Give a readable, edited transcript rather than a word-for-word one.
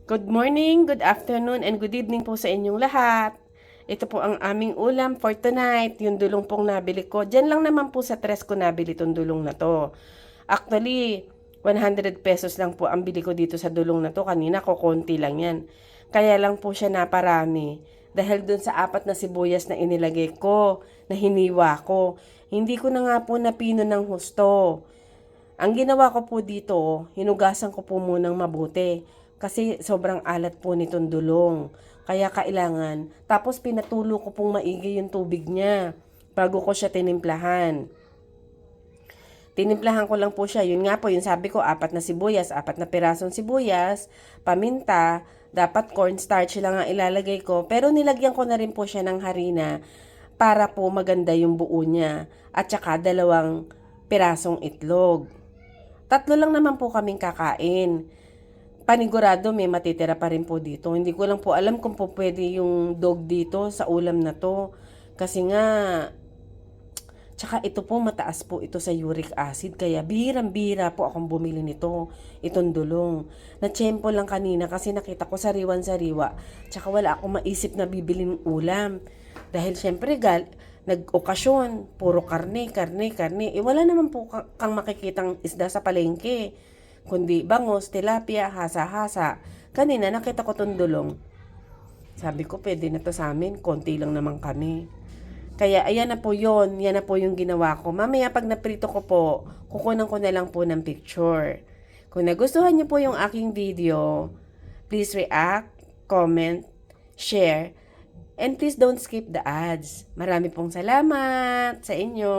Good morning, good afternoon, and good evening po sa inyong lahat. Ito po ang aming ulam for tonight, yung dulong pong nabili ko. Diyan lang naman po sa tres ko nabili itong dulong na to. Actually, 100 pesos lang po ang bili ko dito sa dulong na to. Kanina ko konti lang yan. Kaya lang po siya naparami. Dahil dun sa apat na sibuyas na inilagay ko, na hiniwa ko. Hindi ko na nga po napino ng husto. Ang ginawa ko po dito, hinugasan ko po munang mabuti. Kasi sobrang alat po nitong dulong. Kaya kailangan. Tapos pinatulo ko pong maigi yung tubig niya bago ko siya tinimplahan. Tinimplahan ko lang po siya. Yun nga po, yung sabi ko, apat na sibuyas, apat na pirasong sibuyas, paminta, dapat cornstarch lang ang ilalagay ko. Pero nilagyan ko na rin po siya ng harina para po maganda yung buo niya. At saka dalawang pirasong itlog. Tatlo lang naman po kaming kakain. Panigurado may matitira pa rin po dito. Hindi ko lang po alam kung po pwede yung dog dito sa ulam na to. Kasi nga, tsaka ito po mataas po ito sa uric acid. Kaya bihirang-bihira po akong bumili nito. Itong dulong. Natsyempo lang kanina kasi nakita ko sariwan-sariwa. Tsaka wala akong maisip na bibilin ulam. Dahil syempre nag-okasyon, puro karne, karne, karne. Wala naman po kang makikitang isda sa palengke kundi bangos, tilapia, hasa-hasa. Kanina nakita ko tong dulong. Sabi ko, pwede na to sa amin. Konti lang naman kami. Kaya ayan na po yon, yan na po yung ginawa ko. Mamaya pag naprito ko po, kukunan ko na lang po ng picture. Kung nagustuhan niyo po yung aking video, please react, comment, share, and please don't skip the ads. Marami pong salamat sa inyo.